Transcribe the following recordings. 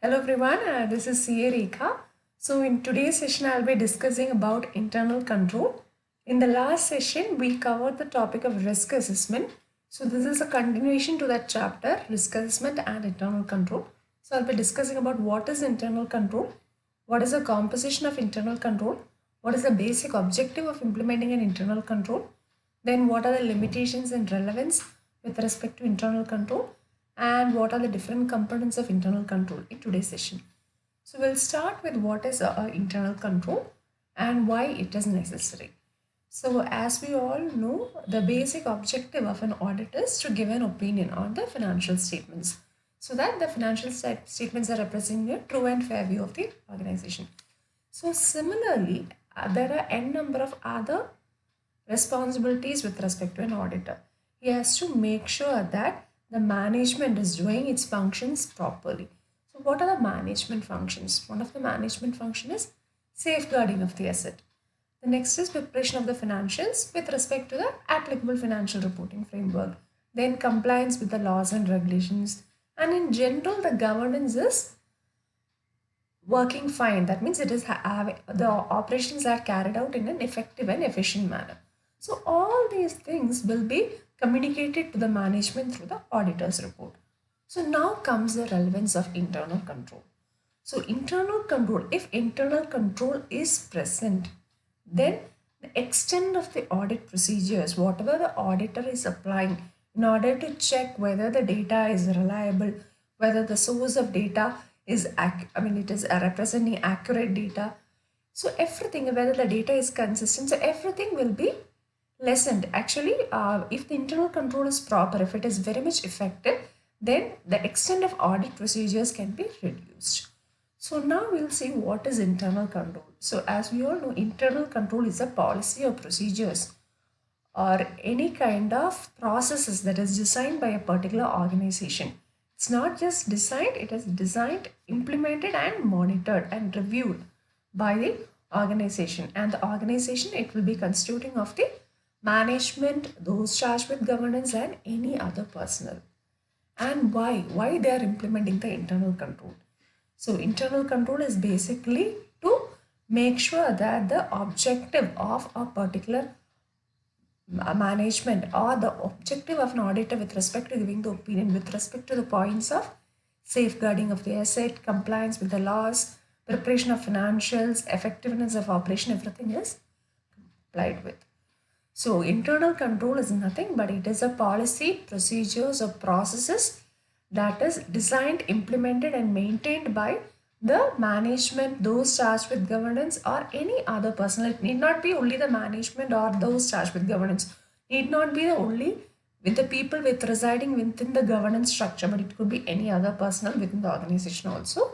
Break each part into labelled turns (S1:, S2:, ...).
S1: Hello everyone, this is CA Rekha. So in today's session, I'll be discussing about internal control. In the last session, we covered the topic of risk assessment. So this is a continuation to that chapter, risk assessment and internal control. So I'll be discussing about what is internal control, what is the composition of internal control, what is the basic objective of implementing an internal control, then what are the limitations and relevance with respect to internal control, and what are the different components of internal control in today's session. So we'll start with what is internal control and why it is necessary. So as we all know, the basic objective of an audit is to give an opinion on the financial statements so that the financial statements are representing a true and fair view of the organization. So similarly, there are n number of other responsibilities with respect to an auditor. He has to make sure that the management is doing its functions properly. So what are the management functions? One of the management function is safeguarding of the asset. The next is preparation of the financials with respect to the applicable financial reporting framework. Then compliance with the laws and regulations. And in general, the governance is working fine. That means the operations are carried out in an effective and efficient manner. So all these things will be communicated to the management through the auditor's report. So now comes the relevance of internal control. So internal control, if internal control is present, then the extent of the audit procedures, whatever the auditor is applying in order to check whether the data is reliable, whether the source of data is, it is representing accurate data. So everything, whether the data is consistent, so everything will be lessened. Actually, if the internal control is proper, if it is very much effective, then the extent of audit procedures can be reduced. So now we'll see what is internal control. So as we all know, internal control is a policy or procedures or any kind of processes that is designed by a particular organization. It's not just designed, it is designed, implemented and monitored and reviewed by the organization. And the organization, it will be constituting of the management, those charged with governance and any other personnel. And why they are implementing the internal control. So internal control is basically to make sure that the objective of a particular management or the objective of an auditor with respect to giving the opinion with respect to the points of safeguarding of the asset, compliance with the laws, preparation of financials, effectiveness of operation, everything is complied with. So internal control is nothing but it is a policy, procedures or processes that is designed, implemented and maintained by the management, those charged with governance or any other person. It need not be only the management or those charged with governance. Need not be the only with the people with residing within the governance structure, but it could be any other personnel within the organization also.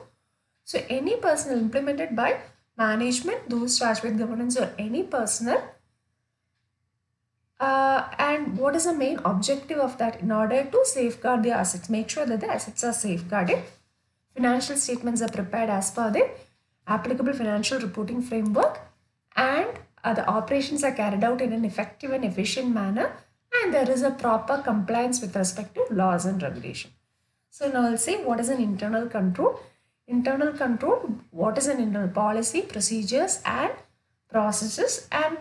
S1: So any personnel implemented by management, those charged with governance or any personnel. And what is the main objective of that? In order to safeguard the assets, make sure that the assets are safeguarded. Financial statements are prepared as per the applicable financial reporting framework, and the operations are carried out in an effective and efficient manner, and there is a proper compliance with respect to laws and regulation. So now I'll say what is an internal control. Internal control, what is an internal policy, procedures and processes, and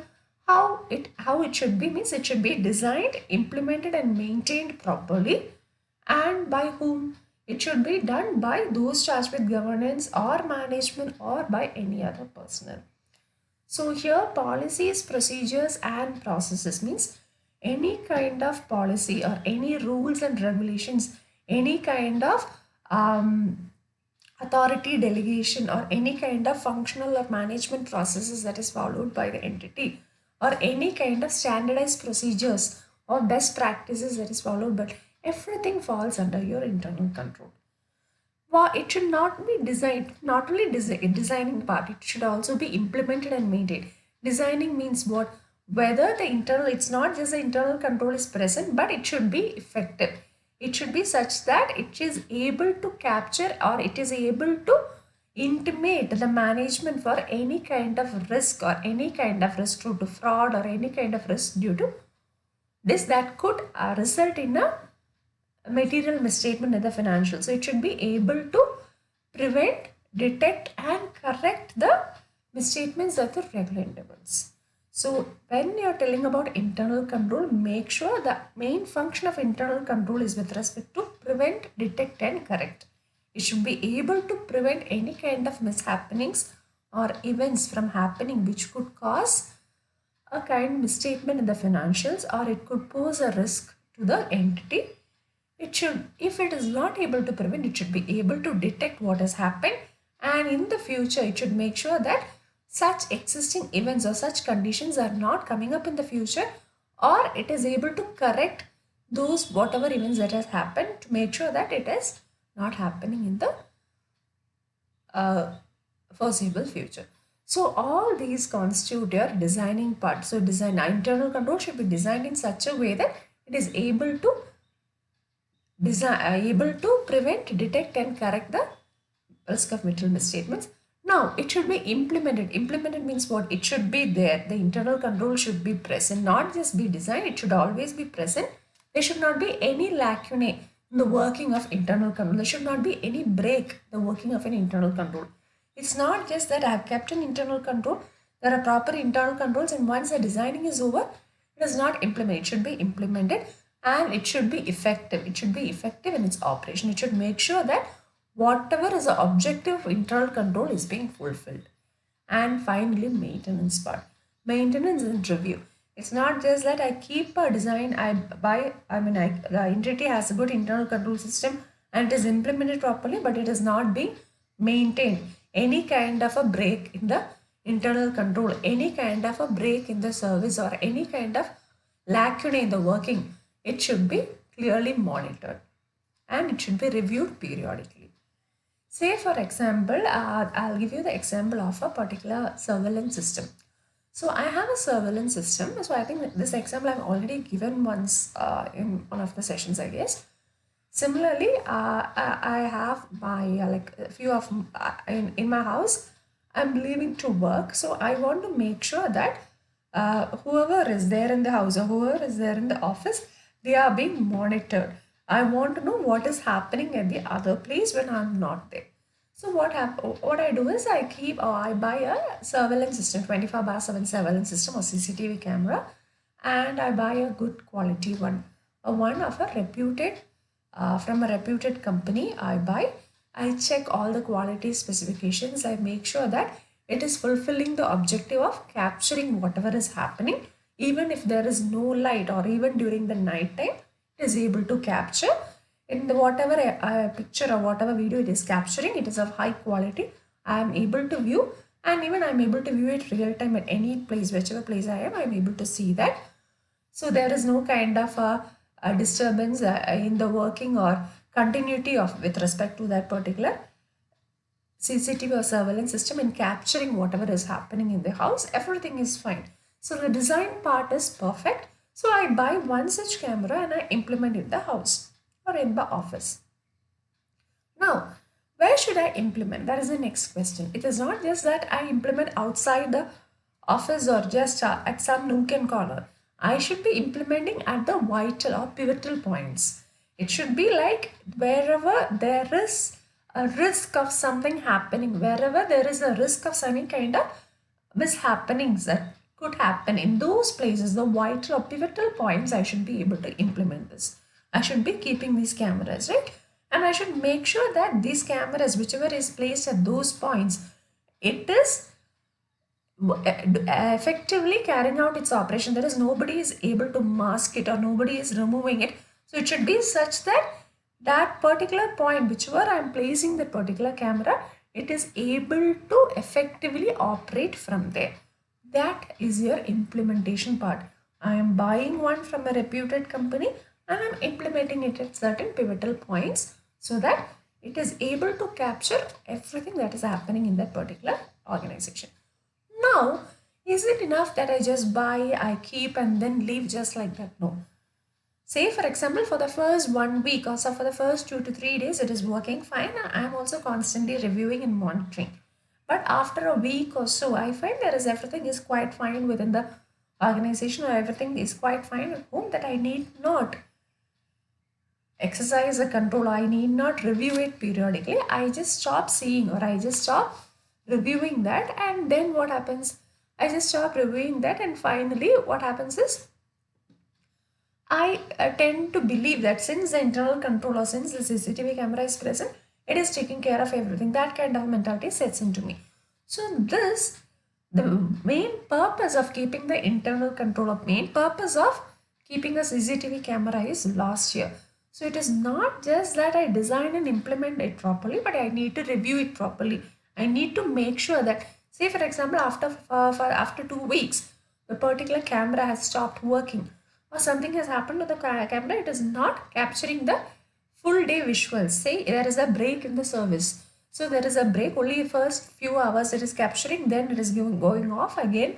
S1: how it should be means it should be designed, implemented and maintained properly, and by whom? It should be done by those charged with governance or management or by any other personnel. So here policies, procedures and processes means any kind of policy or any rules and regulations, any kind of authority delegation or any kind of functional or management processes that is followed by the entity, or any kind of standardized procedures or best practices that is followed, but everything falls under your internal control. Well, it should not be designed, not only designing part, it should also be implemented and maintained. Designing means what? Whether the internal, it's not just the internal control is present, but it should be effective. It should be such that it is able to capture or it is able to intimate the management for any kind of risk or any kind of risk due to fraud or any kind of risk due to this that could result in a material misstatement in the financials. So it should be able to prevent, detect, and correct the misstatements at the regular intervals. So when you're telling about internal control, make sure the main function of internal control is with respect to prevent, detect, and correct. It should be able to prevent any kind of mishappenings or events from happening which could cause a kind misstatement in the financials, or it could pose a risk to the entity. It should, if it is not able to prevent, it should be able to detect what has happened, and in the future it should make sure that such existing events or such conditions are not coming up in the future, or it is able to correct those whatever events that has happened to make sure that it is not happening in the foreseeable future. So all these constitute your designing part. So design internal control should be designed in such a way that it is able to able to prevent, detect, and correct the risk of material misstatements. Now it should be implemented. Implemented means what? It should be there. The internal control should be present, not just be designed. It should always be present. There should not be any lacunae in the working of internal control. There should not be any break in the working of an internal control. It's not just that I have kept an internal control. There are proper internal controls, and once the designing is over, it is not implemented. It should be implemented, and it should be effective. It should be effective in its operation. It should make sure that whatever is the objective of internal control is being fulfilled. And finally, maintenance part. Maintenance and review. It's not just that I keep a design, the entity has a good internal control system and it is implemented properly, but it is not being maintained. Any kind of a break in the internal control, any kind of a break in the service, or any kind of lacunae in the working, it should be clearly monitored and it should be reviewed periodically. Say for example, I'll give you the example of a particular surveillance system. So I have a surveillance system. So I think this example I've already given once in one of the sessions, I guess. Similarly, I have my like a few of in my house. I'm leaving to work, so I want to make sure that whoever is there in the house or whoever is there in the office, they are being monitored. I want to know what is happening at the other place when I'm not there. So what I do is I buy a surveillance system, 24/7 surveillance system or CCTV camera, and I buy a good quality one, a one of a reputed from a reputed company. I check all the quality specifications. I make sure that it is fulfilling the objective of capturing whatever is happening, even if there is no light or even during the night time, it is able to capture in the whatever picture or whatever video it is capturing. It is of high quality. I am able to view, and even I am able to view it real time at any place, whichever place I am able to see that. So there is no kind of a disturbance in the working or continuity of with respect to that particular CCTV or surveillance system in capturing whatever is happening in the house. Everything is fine. So the design part is perfect. So I buy one such camera and I implement in the house or in the office. Now, where should I implement? That is the next question. It is not just that I implement outside the office or just at some nook and corner. I should be implementing at the vital or pivotal points. It should be like wherever there is a risk of something happening, wherever there is a risk of any kind of mishappenings that could happen in those places, the vital or pivotal points, I should be able to implement this. I should be keeping these cameras, right? And I should make sure that these cameras, whichever is placed at those points, it is effectively carrying out its operation. That is, nobody is able to mask it or nobody is removing it. So it should be such that that particular point, whichever I am placing that particular camera, it is able to effectively operate from there. That is your implementation part. I am buying one from a reputed company and I'm implementing it at certain pivotal points so that it is able to capture everything that is happening in that particular organization. Now, is it enough that I just buy, I keep and then leave just like that? No. Say for example, for the first 1 week or so for the first 2 to 3 days, it is working fine. I am also constantly reviewing and monitoring. But after a week or so, I find there is everything is quite fine within the organization or everything is quite fine at home that I need not exercise a control. I need not review it periodically. I just stop seeing, or I just stop reviewing that, and then what happens? I just stop reviewing that, and finally what happens is I tend to believe that since the internal control or since the CCTV camera is present, it is taking care of everything. That kind of mentality sets into me. So the main purpose of keeping the internal control, of main purpose of keeping a CCTV camera is lost here. So it is not just that I design and implement it properly, but I need to review it properly. I need to make sure that, say for example, after 2 weeks, the particular camera has stopped working, or something has happened to the camera, it is not capturing the full day visuals. Say there is a break in the service. So there is a break, only first few hours it is capturing, then it is going off again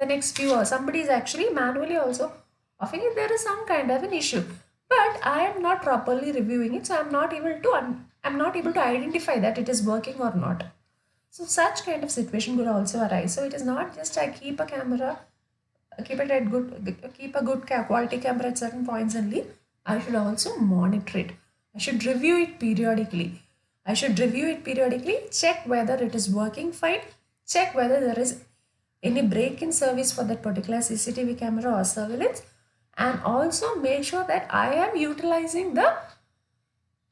S1: the next few hours. Somebody is actually manually also offing it. There is some kind of an issue. But I am not properly reviewing it, so I'm not able to identify that it is working or not. So such kind of situation could also arise. So it is not just I keep a camera, keep a good quality camera at certain points and leave. I should also monitor it. I should review it periodically. Check whether it is working fine, check whether there is any break in service for that particular CCTV camera or surveillance, and also make sure that I am utilizing the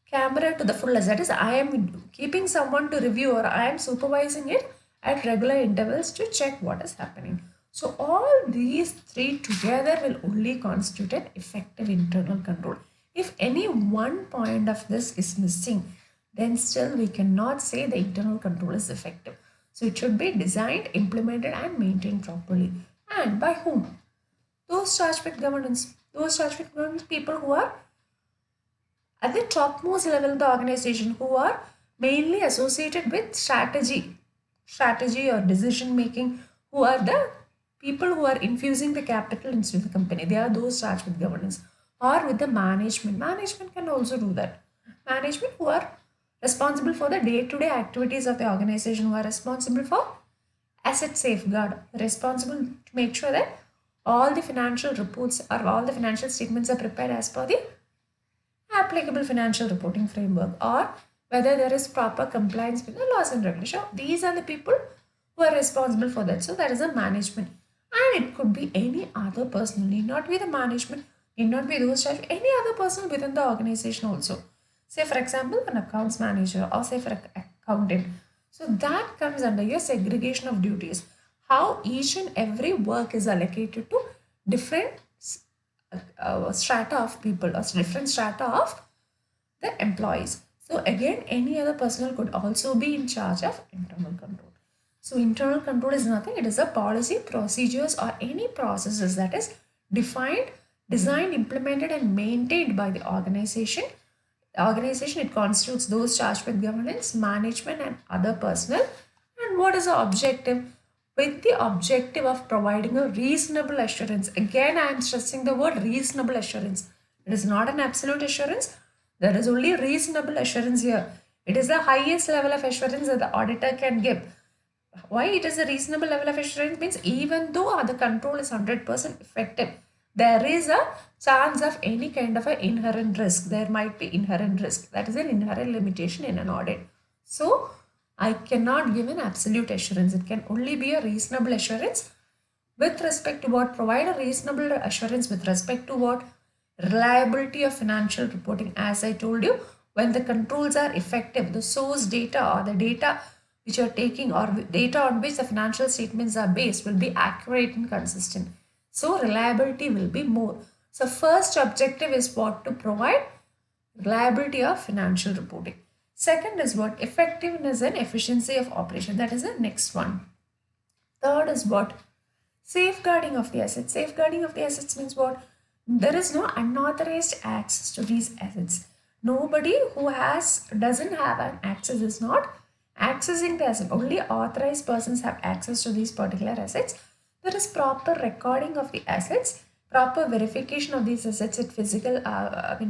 S1: camera to the fullest. That is, I am keeping someone to review, or I am supervising it at regular intervals to check what is happening. So all these three together will only constitute an effective internal control. If any one point of this is missing, then still we cannot say the internal control is effective. So it should be designed, implemented and maintained properly. And by whom? Those charged with governance. Those charged with governance, people who are at the topmost level of the organization, who are mainly associated with strategy or decision making, who are the people who are infusing the capital into the company. They are those charged with governance, or with the management. Management can also do that. Management who are responsible for the day-to-day activities of the organization, who are responsible for asset safeguard, responsible to make sure that all the financial reports or all the financial statements are prepared as per the applicable financial reporting framework, or whether there is proper compliance with the laws and regulations. These are the people who are responsible for that. So that is a management, and it could be any other person, need not be the management, need not be those charged, any other person within the organization also. Say for example, an accounts manager, or say for an accountant. So that comes under your segregation of duties. How each and every work is allocated to different strata of people, or different strata of the employees. So again, any other personnel could also be in charge of internal control. So internal control is nothing, it is a policy, procedures or any processes that is defined, designed, implemented and maintained by the organization. The organization, it constitutes those charged with governance, management and other personnel. And what is the objective? With the objective of providing a reasonable assurance. Again, I am stressing the word reasonable assurance. It is not an absolute assurance. There is only reasonable assurance here. It is the highest level of assurance that the auditor can give. Why it is a reasonable level of assurance means even though the control is 100% effective, there is a chance of any kind of an inherent risk. There might be inherent risk. That is an inherent limitation in an audit. So I cannot give an absolute assurance. It can only be a reasonable assurance with respect to what? Provide a reasonable assurance with respect to what? Reliability of financial reporting. As I told you, when the controls are effective, the source data or the data which you are taking or data on which the financial statements are based will be accurate and consistent. So reliability will be more. So first objective is what? To provide reliability of financial reporting. Second is what? Effectiveness and efficiency of operation. That is the next one. Third is what? Safeguarding of the assets. Safeguarding of the assets means what? There is no unauthorized access to these assets. Nobody who doesn't have an access is not accessing the asset. Only authorized persons have access to these particular assets. There is proper recording of the assets, proper verification of these assets at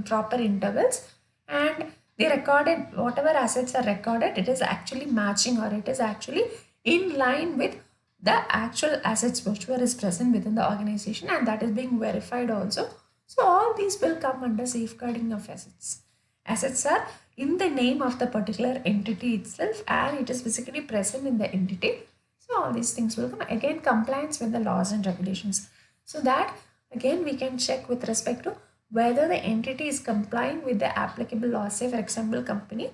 S1: proper intervals, and they recorded whatever assets are recorded, it is actually matching or it is actually in line with the actual assets which were present within the organization, and that is being verified also. So all these will come under safeguarding of assets. Assets are in the name of the particular entity itself and it is physically present in the entity. So all these things will come. Again, compliance with the laws and regulations. So that again we can check with respect to whether the entity is complying with the applicable laws. Say for example, a company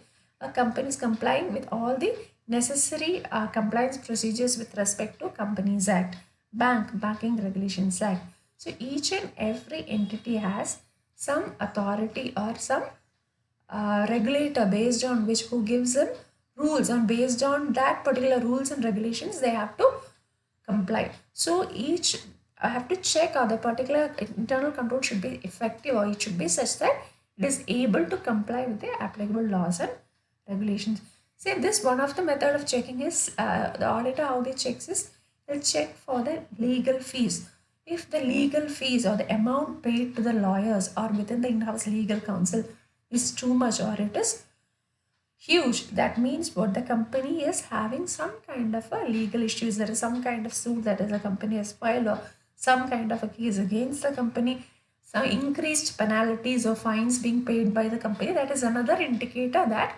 S1: is complying with all the necessary compliance procedures with respect to Companies Act, Banking Regulations Act. So each and every entity has some authority or some regulator based on which who gives them rules, and based on that particular rules and regulations they have to comply. So each I have to check the particular internal control should be effective or it should be such that it is able to comply with the applicable laws and regulations. Say this one of the method of checking is the auditor how they checks is they'll check for the legal fees. If the legal fees or the amount paid to the lawyers or within the in-house legal counsel is too much or it is huge, that means what the company is having some kind of a legal issues. There is some kind of suit that is a company has filed or some kind of a case against the company, some increased penalties or fines being paid by the company. That is another indicator that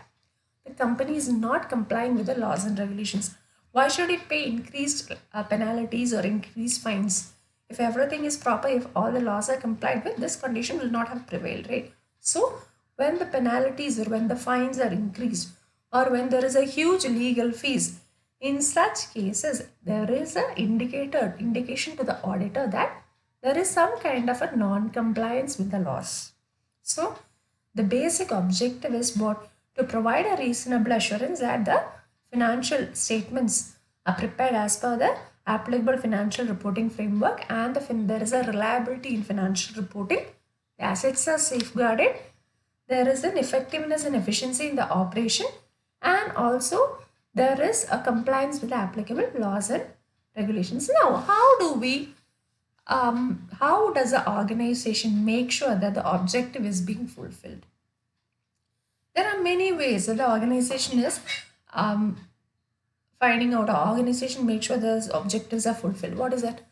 S1: the company is not complying with the laws and regulations. Why should it pay increased penalties or increased fines? If everything is proper, if all the laws are complied with, this condition will not have prevailed, right? So when the penalties or when the fines are increased or when there is a huge legal fees, in such cases, there is an indication to the auditor that there is some kind of a non-compliance with the laws. So the basic objective is what? To provide a reasonable assurance that the financial statements are prepared as per the applicable financial reporting framework and there is a reliability in financial reporting. The assets are safeguarded. There is an effectiveness and efficiency in the operation, and also there is a compliance with the applicable laws and regulations. Now, how does the organization make sure that the objective is being fulfilled? There are many ways that the organization is um, finding out. Our organization make sure those objectives are fulfilled. What is that?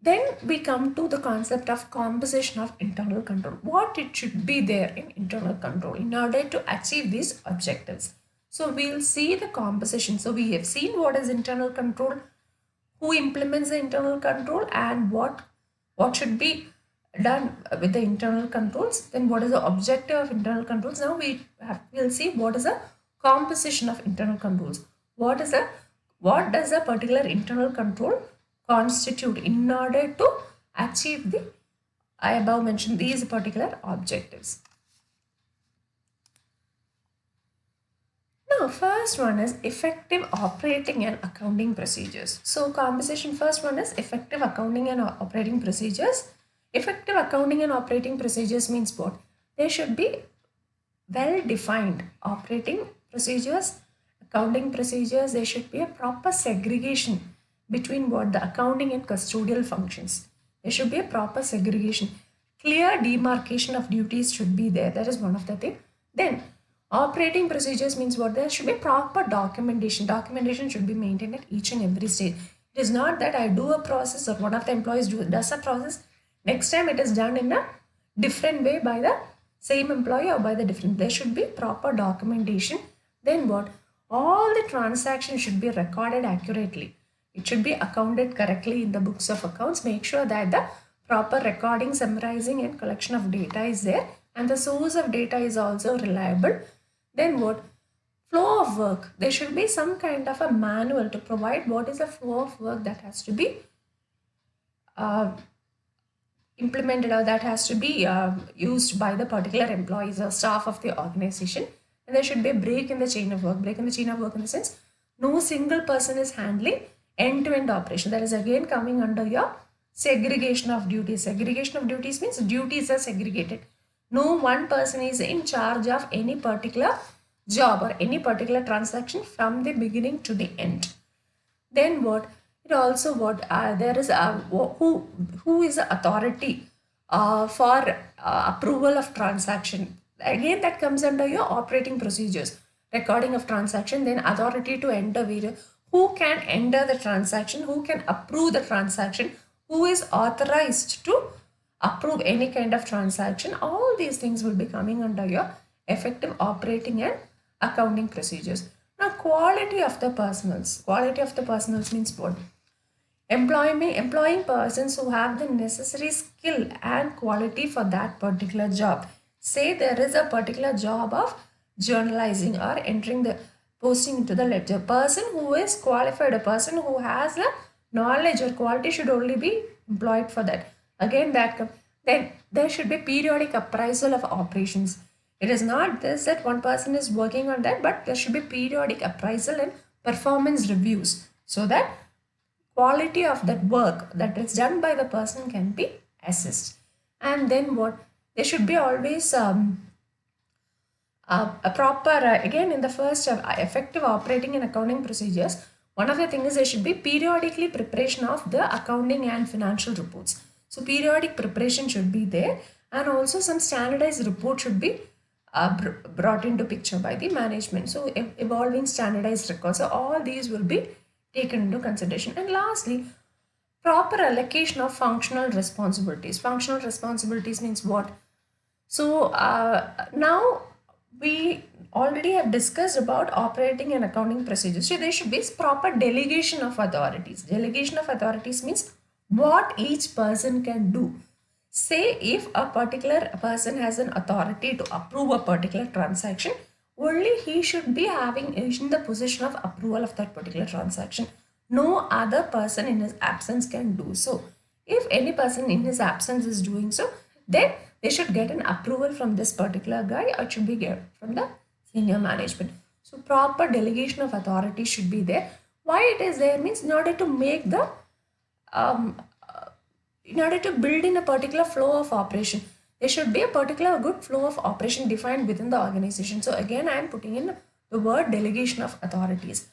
S1: Then we come to the concept of composition of internal control. What it should be there in internal control in order to achieve these objectives. So we'll see the composition. So we have seen what is internal control, who implements the internal control, and what should be done with the internal controls. Then what is the objective of internal controls? Now we'll see what is the composition of internal controls. What does a particular internal control constitute in order to achieve the I above mentioned these particular objectives. Now, first one is effective operating and accounting procedures. So, composition first one is effective accounting and operating procedures. Effective accounting and operating procedures means what? They should be well defined. Operating procedures, accounting procedures, there should be a proper segregation between what the accounting and custodial functions. There should be a proper segregation. Clear demarcation of duties should be there. That is one of the thing. Then operating procedures means what? There should be proper documentation. Documentation should be maintained at each and every stage. It is not that I do a process or one of the employees does a process. Next time it is done in a different way by the same employee or by the different. There should be proper documentation. Then what? All the transactions should be recorded accurately. It should be accounted correctly in the books of accounts. Make sure that the proper recording, summarizing and collection of data is there and the source of data is also reliable. Then what? Flow of work. There should be some kind of a manual to provide what is the flow of work that has to be implemented or that has to be used by the particular employees or staff of the organization. And there should be a break in the chain of work. Break in the chain of work in the sense no single person is handling end-to-end operation. That is again coming under your segregation of duties. Segregation of duties means duties are segregated. No one person is in charge of any particular job or any particular transaction from the beginning to the end. Then what? It also what there is who is the authority for approval of transaction. Again, that comes under your operating procedures. Recording of transaction, then authority to enter video. Who can enter the transaction? Who can approve the transaction? Who is authorized to approve any kind of transaction. All these things will be coming under your effective operating and accounting procedures. Now, quality of the personals. Quality of the personals means what? Employing persons who have the necessary skill and quality for that particular job. Say there is a particular job of journalizing or entering the posting into the ledger. Person who is qualified, a person who has a knowledge or quality should only be employed for that. Again, then there should be periodic appraisal of operations. It is not this that one person is working on that, but there should be periodic appraisal and performance reviews so that quality of that work that is done by the person can be assessed. And then what? There should be always a proper, again in the first effective operating and accounting procedures, one of the things is there should be periodically preparation of the accounting and financial reports. So periodic preparation should be there, and also some standardized report should be brought into picture by the management. So evolving standardized records. So all these will be taken into consideration. And lastly, proper allocation of functional responsibilities. Functional responsibilities means what? So now we already have discussed about operating and accounting procedures. So there should be proper delegation of authorities. Delegation of authorities means what each person can do. Say if a particular person has an authority to approve a particular transaction, only he should be having in the position of approval of that particular transaction. No other person in his absence can do so. If any person in his absence is doing so, then they should get an approval from this particular guy, or it should be get from the senior management. So proper delegation of authority should be there. Why it is there means in order to make the in order to build in a particular flow of operation, there should be a particular good flow of operation defined within the organization. So again, I am putting in the word delegation of authorities.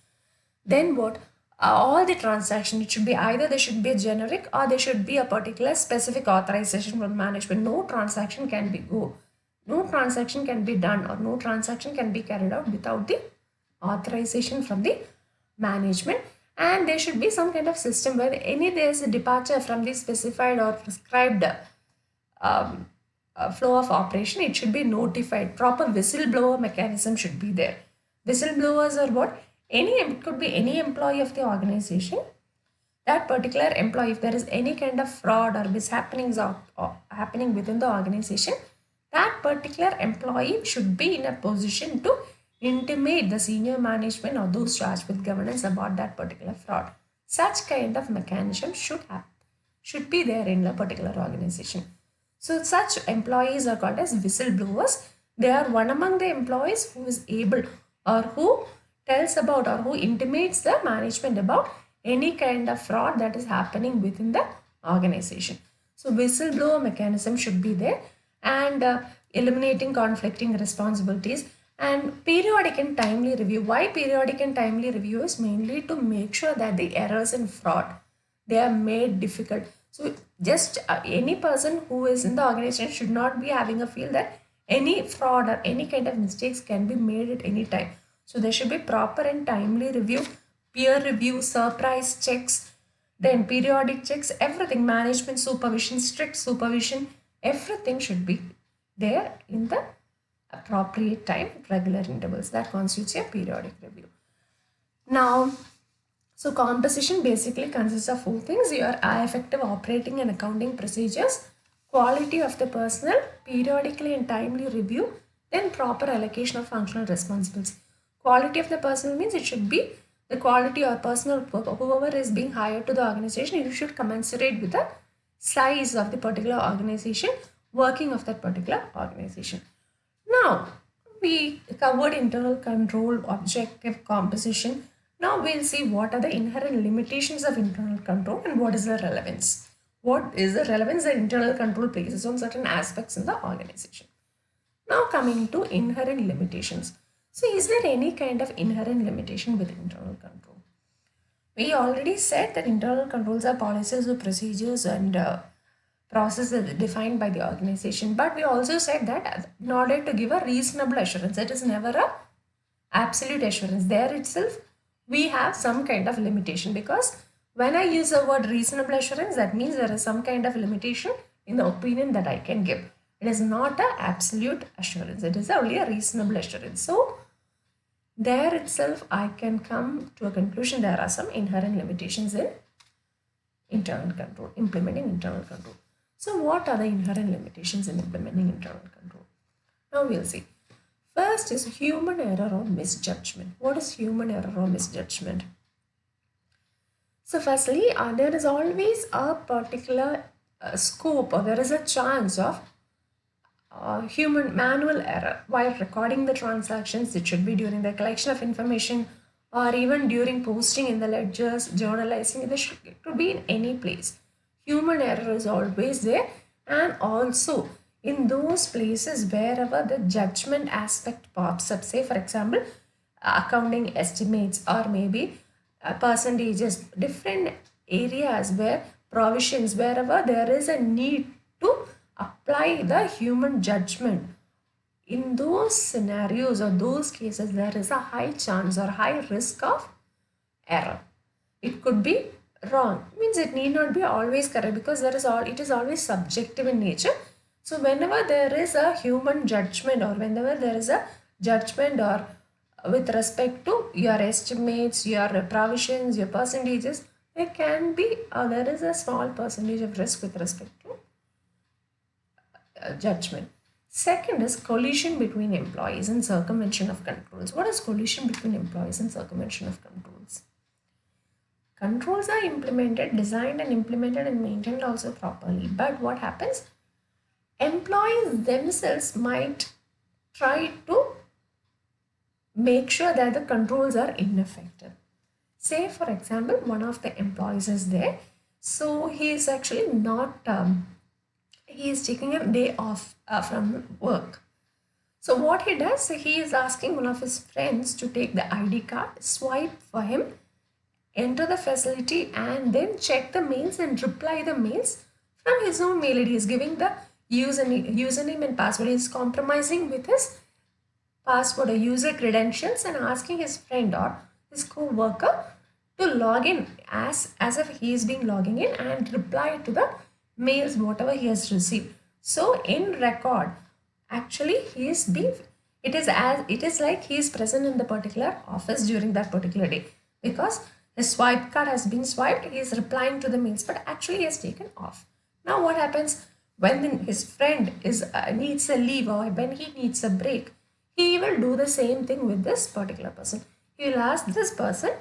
S1: Then what? All the transaction, it should be either there should be a generic or there should be a particular specific authorization from management. No transaction can be done, or no transaction can be carried out without the authorization from the management. And there should be some kind of system where there is a departure from the specified or prescribed flow of operation, it should be notified. Proper whistleblower mechanism should be there. Whistleblowers are what? It could be any employee of the organization. That particular employee, if there is any kind of fraud or mishappenings happening within the organization, that particular employee should be in a position to intimate the senior management or those charged with governance about that particular fraud. Such kind of mechanism should be there in a particular organization. So such employees are called as whistleblowers. They are one among the employees who is able, or who tells about, or who intimates the management about any kind of fraud that is happening within the organization. So whistleblower mechanism should be there, and eliminating conflicting responsibilities, and periodic and timely review. Why periodic and timely review is mainly to make sure that the errors in fraud, they are made difficult. So just any person who is in the organization should not be having a feel that any fraud or any kind of mistakes can be made at any time. So there should be proper and timely review, peer review, surprise checks, then periodic checks, everything, management supervision, strict supervision, everything should be there in the appropriate time, regular intervals. That constitutes a periodic review. Now, so composition basically consists of four things: your effective operating and accounting procedures, quality of the personnel, periodically and timely review, then proper allocation of functional responsibilities. Quality of the personnel means it should be the quality or personnel, whoever is being hired to the organization, you should commensurate with the size of the particular organization, working of that particular organization. Now, we covered internal control, objective, composition. Now we'll see what are the inherent limitations of internal control and what is the relevance. What is the relevance that internal control places on certain aspects in the organization. Now coming to inherent limitations. So is there any kind of inherent limitation with internal control? We already said that internal controls are policies or procedures and processes defined by the organization. But we also said that in order to give a reasonable assurance, it is never a absolute assurance. There itself, we have some kind of limitation, because when I use the word reasonable assurance, that means there is some kind of limitation in the opinion that I can give. It is not an absolute assurance. It is only a reasonable assurance. So there itself I can come to a conclusion there are some inherent limitations in internal control, implementing internal control. So what are the inherent limitations in implementing internal control? Now we'll see. First is human error or misjudgment. What is human error or misjudgment? So firstly, there is always a particular scope, or there is a chance of human manual error while recording the transactions. It should be during the collection of information or even during posting in the ledgers, journalizing. It could be in any place. Human error is always there, and also in those places wherever the judgment aspect pops up. Say for example, accounting estimates or maybe percentages, different areas where provisions, wherever there is a need to apply the human judgment. In those scenarios or those cases, there is a high chance or high risk of error. It could be wrong, means it need not be always correct, because it is always subjective in nature. So whenever there is a human judgment, or whenever there is a judgment or with respect to your estimates, your provisions, your percentages, there can be there is a small percentage of risk with respect to judgment. Second is collision between employees and circumvention of controls. What is collision between employees and circumvention of controls? Controls are implemented, designed and implemented and maintained also properly. But what happens? Employees themselves might try to make sure that the controls are ineffective. Say for example, one of the employees is there. So he is actually not, he is taking a day off from work. So what he does, he is asking one of his friends to take the ID card, swipe for him, enter the facility and then check the mails and reply the mails from his own mail ID. He is giving the username and password. He is compromising with his password or user credentials and asking his friend or his co-worker to log in as if he is being logging in and reply to the mails whatever he has received. So in record, actually it is like he is present in the particular office during that particular day, because his swipe card has been swiped, he is replying to the mails, but actually he has taken off. Now what happens when his friend needs a leave or when he needs a break? He will do the same thing with this particular person. He will ask this person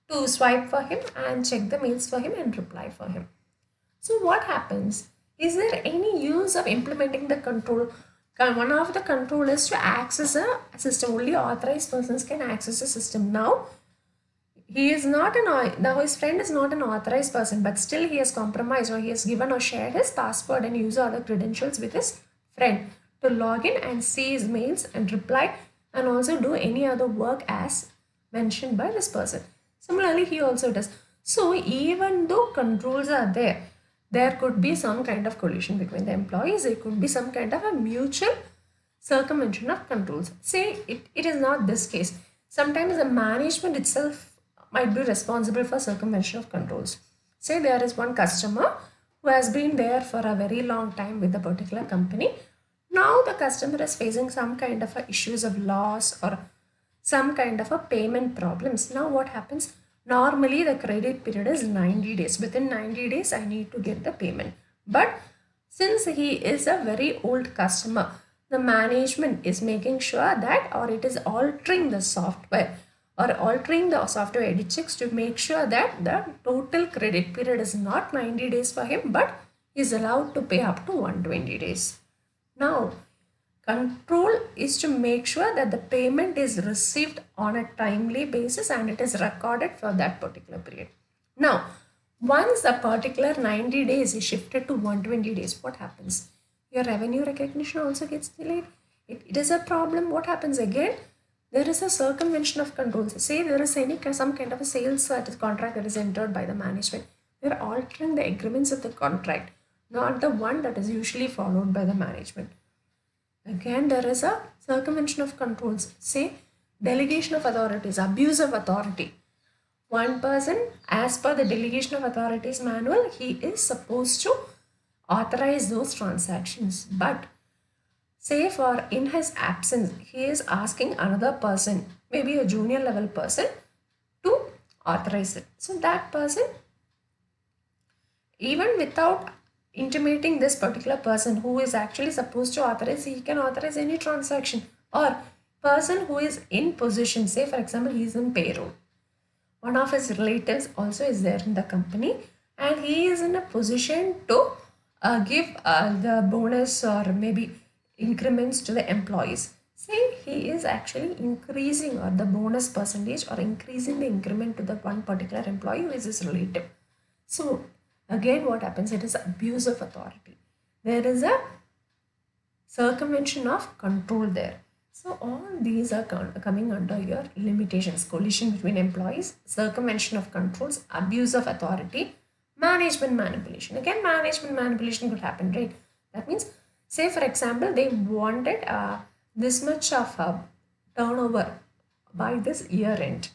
S1: to swipe for him and check the mails for him and reply for him. So what happens? Is there any use of implementing the control? One of the control is to access a system. Only authorized persons can access the system. Now his friend is not an authorized person, but still he has compromised, or he has given or shared his password and user other credentials with his friend to log in and see his mails and reply and also do any other work as mentioned by this person. Similarly, he also does. So even though controls are there could be some kind of collision between the employees. There could be some kind of a mutual circumvention of controls. Say it is not this case. Sometimes the management itself might be responsible for circumvention of controls. Say there is one customer who has been there for a very long time with a particular company. Now the customer is facing some kind of issues of loss or some kind of a payment problems. Now what happens? Normally the credit period is 90 days. Within 90 days I need to get the payment. But since he is a very old customer, the management is making sure that, or it is altering the software or altering the software edit checks to make sure that the total credit period is not 90 days for him, but he is allowed to pay up to 120 days. Now, control is to make sure that the payment is received on a timely basis and it is recorded for that particular period. Now, once a particular 90 days is shifted to 120 days, what happens? Your revenue recognition also gets delayed. It is a problem. What happens again? There is a circumvention of controls. Say there is some kind of a sales contract that is entered by the management. They are altering the agreements of the contract, not the one that is usually followed by the management. Again, there is a circumvention of controls. Say delegation of authorities, abuse of authority. One person, as per the delegation of authorities manual, he is supposed to authorize those transactions. But say for in his absence, he is asking another person, maybe a junior level person, to authorize it. So that person, even without intimating this particular person who is actually supposed to authorize, he can authorize any transaction. Or person who is in position, say for example, he is in payroll. One of his relatives also is there in the company, and he is in a position to give the bonus or maybe increments to the employees. Say he is actually increasing or the bonus percentage or increasing the increment to the one particular employee who is his relative. So again, what happens? It is abuse of authority. There is a circumvention of control there. So all these are coming under your limitations: collision between employees, circumvention of controls, abuse of authority, management manipulation. Again, management manipulation could happen, right? That means, say for example, they wanted this much of turnover by this year end,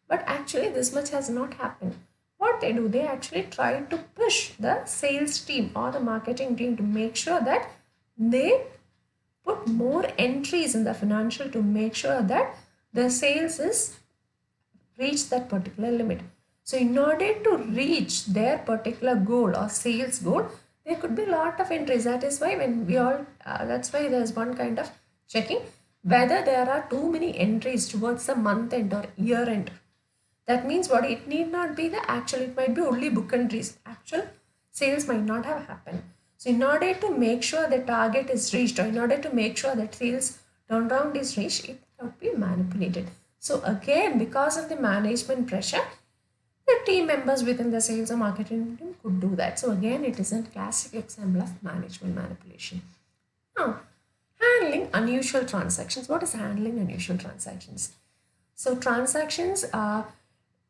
S1: but actually this much has not happened. What they do, they actually try to push the sales team or the marketing team to make sure that they put more entries in the financial to make sure that the sales is reach that particular limit. So in order to reach their particular goal or sales goal, there could be a lot of entries. That is why when we all that's why there's one kind of checking whether there are too many entries towards the month end or year end. That means what? It need not be the actual, it might be only book entries. Actual sales might not have happened. So in order to make sure the target is reached, or in order to make sure that sales turnaround is reached, it could be manipulated. So again, because of the management pressure, the team members within the sales or marketing team could do that. So again, it is a classic example of management manipulation. Now, handling unusual transactions. What is handling unusual transactions? So transactions are,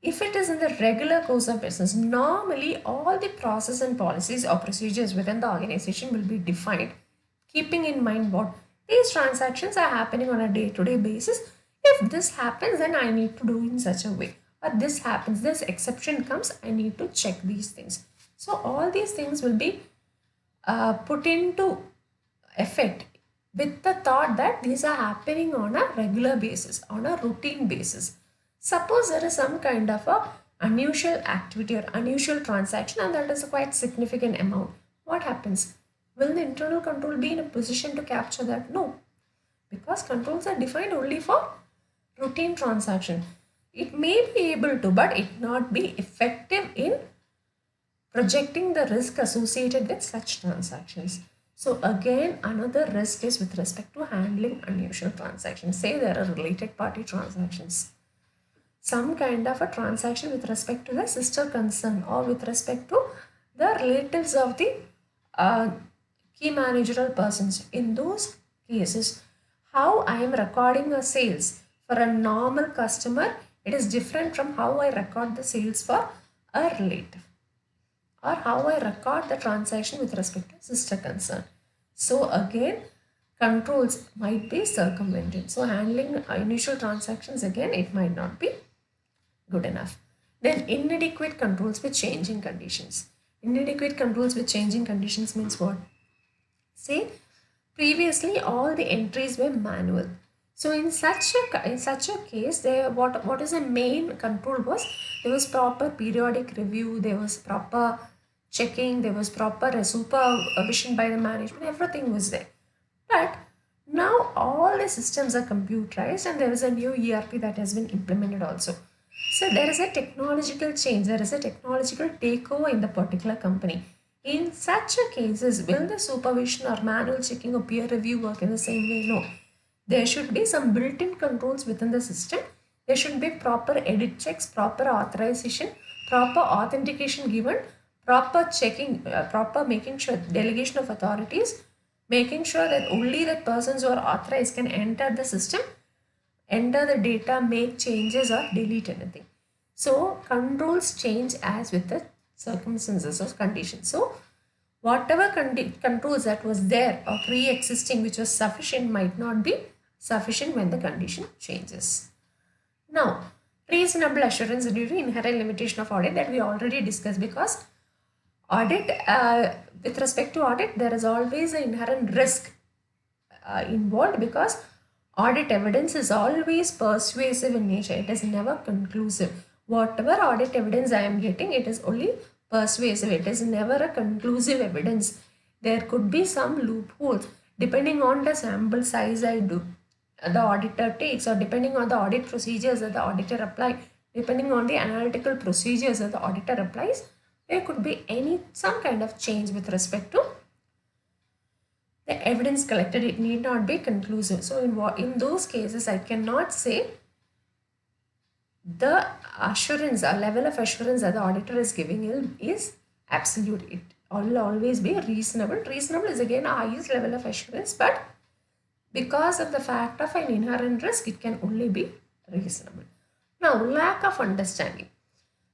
S1: if it is in the regular course of business, normally all the process and policies or procedures within the organization will be defined, keeping in mind what these transactions are happening on a day-to-day basis. If this happens, then I need to do in such a way. Or this happens, this exception comes, I need to check these things. So all these things will be put into effect with the thought that these are happening on a regular basis, on a routine basis. Suppose there is some kind of a unusual activity or unusual transaction and that is a quite significant amount. What happens? Will the internal control be in a position to capture that? No, because controls are defined only for routine transaction. It may be able to, but it not be effective in projecting the risk associated with such transactions. So again, another risk is with respect to handling unusual transactions. Say there are related party transactions, some kind of a transaction with respect to the sister concern or with respect to the relatives of the key managerial persons. In those cases, how I am recording a sales for a normal customer, it is different from how I record the sales for a relative, or how I record the transaction with respect to sister concern. So again, controls might be circumvented. So handling initial transactions, again, it might not be good enough. Then inadequate controls with changing conditions. Inadequate controls with changing conditions means what? Say previously all the entries were manual. So in such a case, there what is the main control was, there was proper periodic review, there was proper checking, there was proper supervision by the management, everything was there. But now all the systems are computerized and there is a new ERP that has been implemented also. So there is a technological change, there is a technological takeover in the particular company. In such a cases, will the supervision or manual checking or peer review work in the same way? No. There should be some built-in controls within the system. There should be proper edit checks, proper authorization, proper authentication given, proper checking, proper making sure delegation of authorities, making sure that only the persons who are authorized can enter the system, enter the data, make changes or delete anything. So controls change as with the circumstances or conditions. So whatever controls that was there or pre-existing which was sufficient might not be sufficient when the condition changes. Now, reasonable assurance due to inherent limitation of audit that we already discussed, because Audit, with respect to audit, there is always an inherent risk involved, because audit evidence is always persuasive in nature. It is never conclusive. Whatever audit evidence I am getting, it is only persuasive. It is never a conclusive evidence. There could be some loopholes depending on the sample size the auditor takes, or depending on the audit procedures that the auditor apply, depending on the analytical procedures that the auditor applies, there could be some kind of change with respect to the evidence collected. It need not be conclusive. So in those cases, I cannot say the assurance, a level of assurance that the auditor is giving is absolute. It will always be reasonable. Reasonable is again a highest level of assurance, but because of the fact of an inherent risk, it can only be reasonable. Now, lack of understanding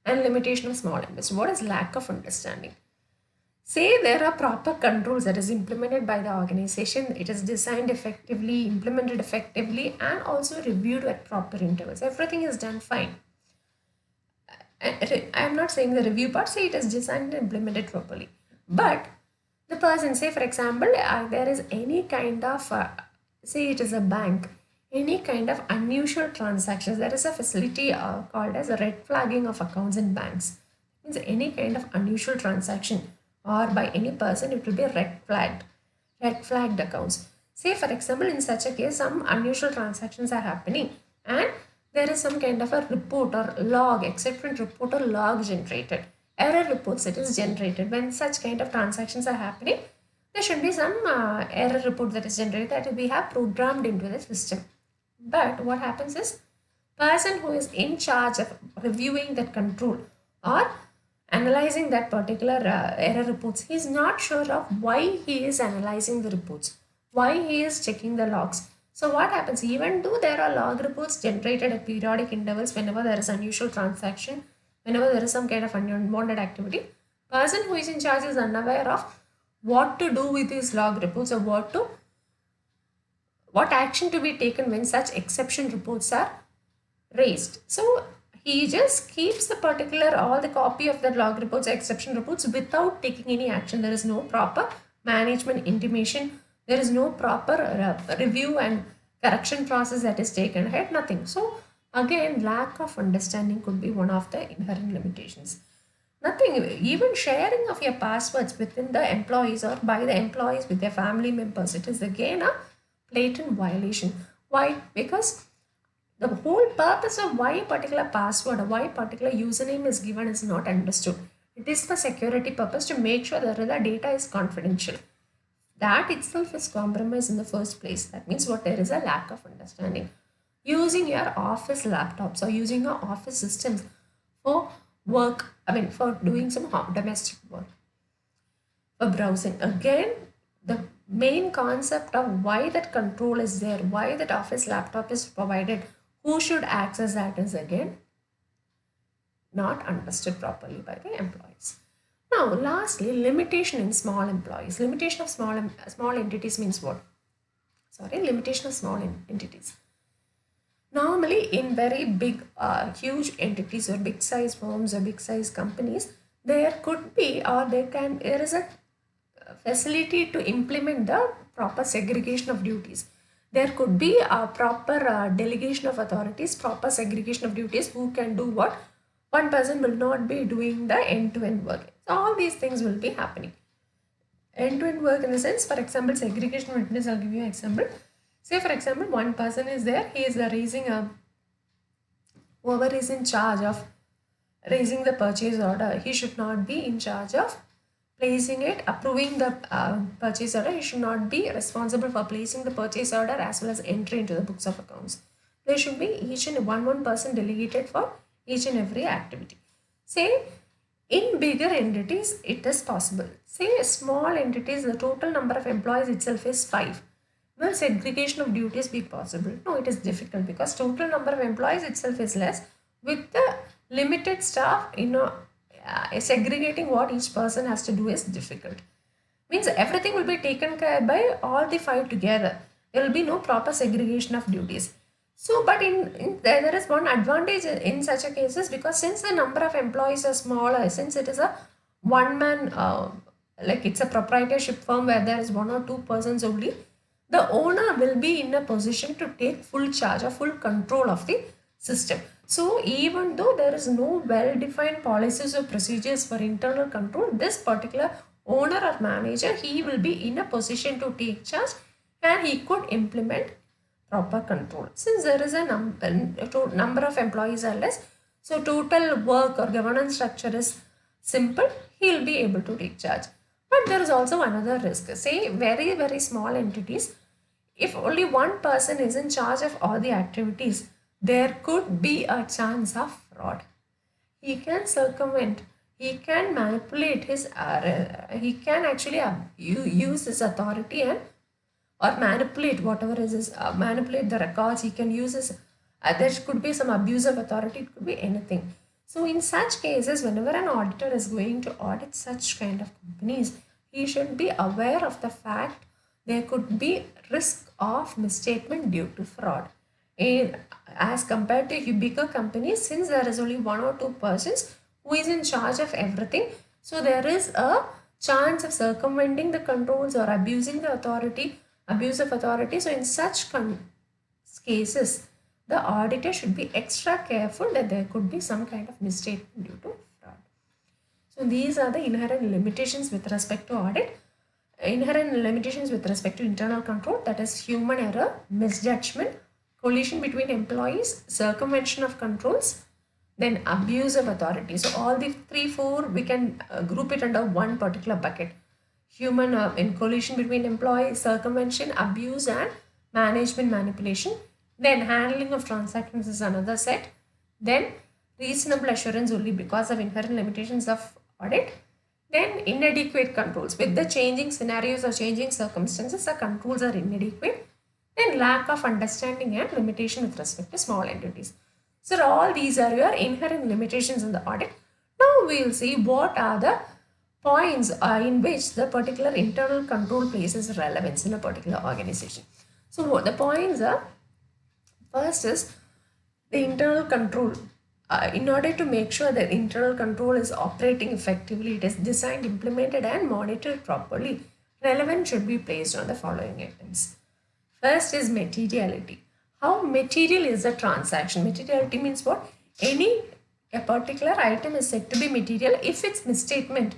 S1: and limitation of small investment. What is lack of understanding? Say there are proper controls that is implemented by the organization. It is designed effectively, implemented effectively, and also reviewed at proper intervals. Everything is done fine. I am not saying the review part, say it is designed and implemented properly. But the person, say for example, there is any kind of, say it is a bank, any kind of unusual transactions. There is a facility called as a red flagging of accounts in banks. It means any kind of unusual transaction or by any person, it will be red flagged accounts. Say for example, in such a case, some unusual transactions are happening and there is some kind of a report or log, exception report or log generated. Error reports that is generated. When such kind of transactions are happening, there should be some error report that is generated that we have programmed into the system. But what happens is, person who is in charge of reviewing that control or analyzing that particular error reports, he is not sure of why he is analyzing the reports, why he is checking the logs. So what happens, even though there are log reports generated at periodic intervals whenever there is unusual transaction, whenever there is some kind of unwanted activity, person who is in charge is unaware of what to do with these log reports, or what action to be taken when such exception reports are raised. So he just keeps the particular all the copy of the log reports, exception reports, without taking any action. There is no proper management intimation. There is no proper review and correction process that is taken ahead. Nothing. So again, lack of understanding could be one of the inherent limitations. Nothing. Even sharing of your passwords within the employees or by the employees with their family members, it is again a blatant violation. Why? Because the whole purpose of why a particular password or why a particular username is given is not understood. It is for security purpose, to make sure that the data is confidential. That itself is compromised in the first place. That means what? There is a lack of understanding. Using your office laptops or using your office systems for work, for doing some domestic work, for browsing. Again, the main concept of why that control is there, why that office laptop is provided, who should access that is again not understood properly by the employees. Now, lastly, limitation in small employees. Limitation of small entities means what? Limitation of small entities. Normally, in very big, huge entities or big size firms or big size companies, there could be, or there is a facility to implement the proper segregation of duties. There could be a proper delegation of authorities, proper segregation of duties, who can do what. One person will not be doing the end-to-end work. So all these things will be happening. End-to-end work in the sense, for example, segregation of duties, I'll give you an example. Say for example, one person is there, he is whoever is in charge of raising the purchase order, he should not be in charge of placing it, approving the purchase order. He should not be responsible for placing the purchase order as well as entry into the books of accounts. There should be each and one person delegated for each and every activity. Say in bigger entities, it is possible. Say small entities, the total number of employees itself is 5. Will segregation of duties be possible? No, it is difficult, because total number of employees itself is less. With the limited staff, segregating what each person has to do is difficult. Means everything will be taken care by all the 5 together. There will be no proper segregation of duties. So, but there is one advantage in such a cases, because since the number of employees are smaller, since it is a one man, like it's a proprietorship firm where there is one or two persons only, the owner will be in a position to take full charge or full control of the system. So even though there is no well-defined policies or procedures for internal control, this particular owner or manager, he will be in a position to take charge and he could implement proper control. Since there is a number of employees are less, so total work or governance structure is simple, he will be able to take charge. But there is also another risk. Say very, very small entities, if only one person is in charge of all the activities, there could be a chance of fraud. He can circumvent, he can manipulate his, he can actually use his authority and or manipulate whatever is his, manipulate the records. He can use his, there could be some abuse of authority, it could be anything. So in such cases, whenever an auditor is going to audit such kind of companies, he should be aware of the fact there could be risk of misstatement due to fraud. And as compared to bigger companies, since there is only one or two persons who is in charge of everything, so there is a chance of circumventing the controls or abusing the authority, abuse of authority. So in such cases, the auditor should be extra careful that there could be some kind of misstatement due to fraud. So these are the inherent limitations with respect to audit. Inherent limitations with respect to internal control, that is human error, misjudgment, collision between employees, circumvention of controls, then abuse of authority. So all the 3-4 we can group it under one particular bucket. Human in collision between employees, circumvention, abuse and management manipulation. Then handling of transactions is another set. Then reasonable assurance only because of inherent limitations of audit. Then inadequate controls. With the changing scenarios or changing circumstances, the controls are inadequate. Then lack of understanding and limitation with respect to small entities. So all these are your inherent limitations in the audit. Now we will see what are the points in which the particular internal control places relevance in a particular organization. So what the points are, first is the internal control. In order to make sure that internal control is operating effectively, it is designed, implemented and monitored properly, relevance should be placed on the following items. First is materiality. How material is the transaction? Materiality means what? A particular item is said to be material if its misstatement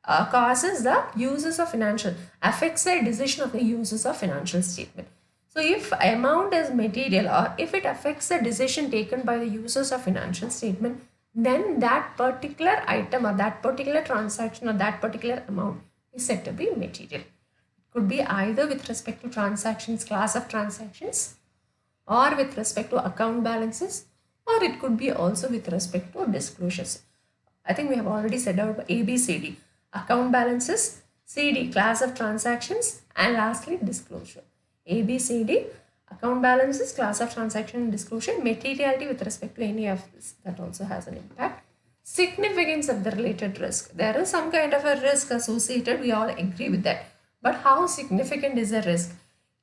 S1: causes the users of financial, affects the decision of the users of financial statement. So if amount is material or if it affects the decision taken by the users of financial statement, then that particular item or that particular transaction or that particular amount is said to be material. It could be either with respect to transactions, class of transactions, or with respect to account balances, or it could be also with respect to disclosures. I think we have already said out ABCD, account balances, CD, class of transactions, and lastly disclosure. ABCD, account balances, class of transaction and disclosure, materiality with respect to any of this, that also has an impact. Significance of the related risk. There is some kind of a risk associated, we all agree with that. But how significant is the risk?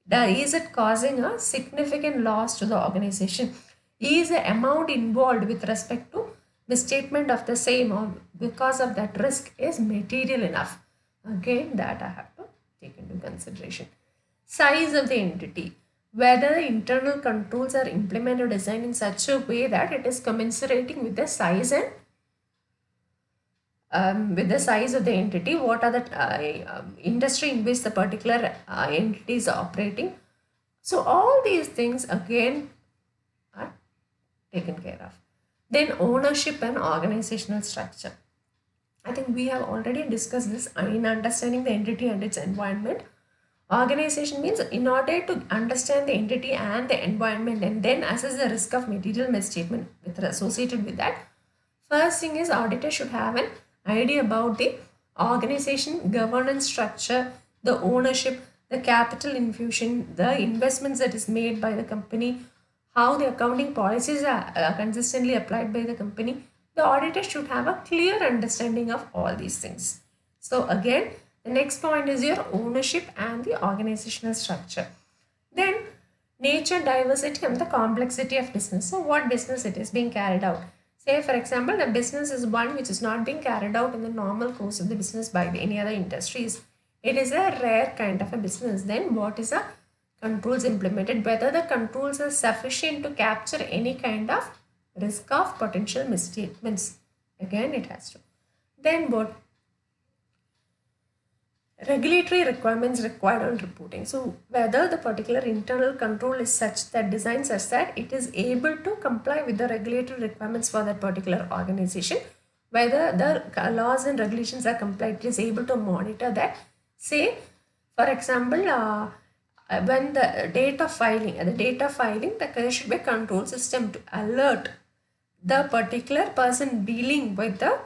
S1: Is it causing a significant loss to the organization? Is the amount involved with respect to the statement of the same or because of that risk is material enough? Again, that I have to take into consideration. Size of the entity. Whether the internal controls are implemented or designed in such a way that it is commensurating with the size and with the size of the entity, what are the industry in which the particular entity is operating. So all these things again are taken care of. Then ownership and organizational structure. I think we have already discussed this in understanding the entity and its environment. Organization means in order to understand the entity and the environment and then assess the risk of material misstatement associated with that. First thing is auditor should have an idea about the organization, governance structure, the ownership, the capital infusion, the investments that is made by the company, how the accounting policies are consistently applied by the company. The auditor should have a clear understanding of all these things. So again, the next point is your ownership and the organizational structure. Then nature, diversity and the complexity of business. So what business it is being carried out. Say for example, the business is one which is not being carried out in the normal course of the business by any other industries. It is a rare kind of a business. Then what is the controls implemented? Whether the controls are sufficient to capture any kind of risk of potential misstatements. Again, it has to. Then what? Regulatory requirements required on reporting. So whether the particular internal control is such that designed such that it is able to comply with the regulatory requirements for that particular organization, whether the laws and regulations are complied, it is able to monitor that. Say, for example, when the date of filing, there should be a control system to alert the particular person dealing with the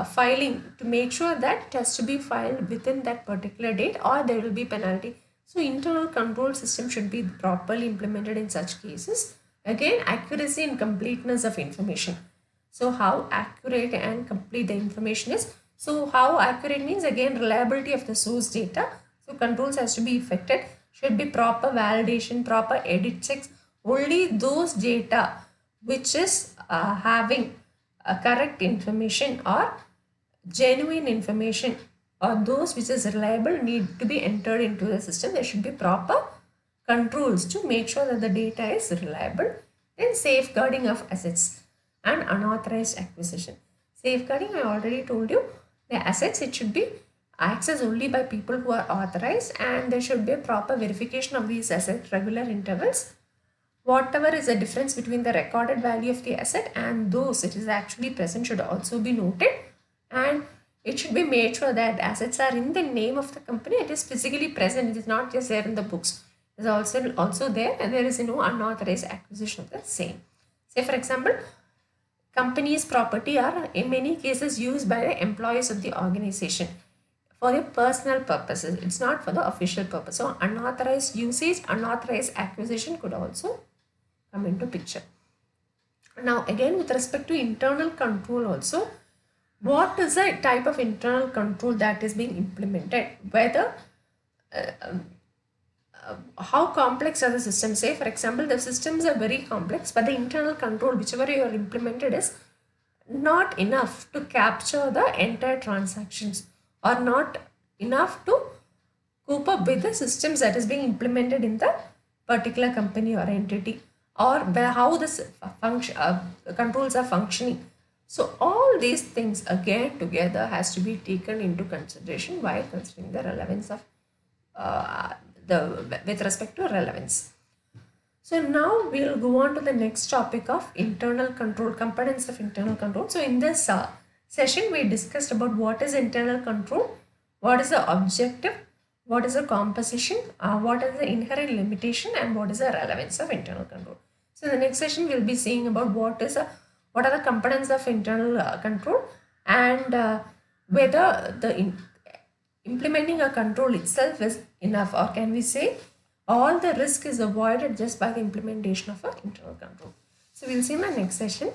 S1: filing to make sure that it has to be filed within that particular date or there will be penalty. So internal control system should be properly implemented in such cases. Again, accuracy and completeness of information. So how accurate and complete the information is. So how accurate means, again, reliability of the source data. So controls has to be effected, should be proper validation, proper edit checks. Only those data which is having correct information or genuine information or those which is reliable need to be entered into the system. There should be proper controls to make sure that the data is reliable. Then safeguarding of assets and unauthorized acquisition. Safeguarding, I already told you, the assets, it should be accessed only by people who are authorized, and there should be a proper verification of these assets regular intervals. Whatever is the difference between the recorded value of the asset and those it is actually present should also be noted, and it should be made sure that assets are in the name of the company. It is physically present. It is not just there in the books. It is also there, and there is no unauthorized acquisition of the same. Say for example, company's property are in many cases used by the employees of the organization for their personal purposes. It's not for the official purpose. So unauthorized usage, unauthorized acquisition could also come into picture. Now again, with respect to internal control also, what is the type of internal control that is being implemented? Whether how complex are the systems? Say for example, the systems are very complex, but the internal control, whichever you are implemented, is not enough to capture the entire transactions or not enough to cope up with the systems that is being implemented in the particular company or entity, or how the controls are functioning. So all these things again together has to be taken into consideration while considering the relevance of with respect to relevance. So now we'll go on to the next topic of internal control, components of internal control. So in this session, we discussed about what is internal control, what is the objective, what is the composition, what is the inherent limitation, and what is the relevance of internal control. So in the next session, we'll be seeing about what are the components of internal control, and whether the implementing a control itself is enough, or can we say all the risk is avoided just by the implementation of an internal control. So we'll see in the next session.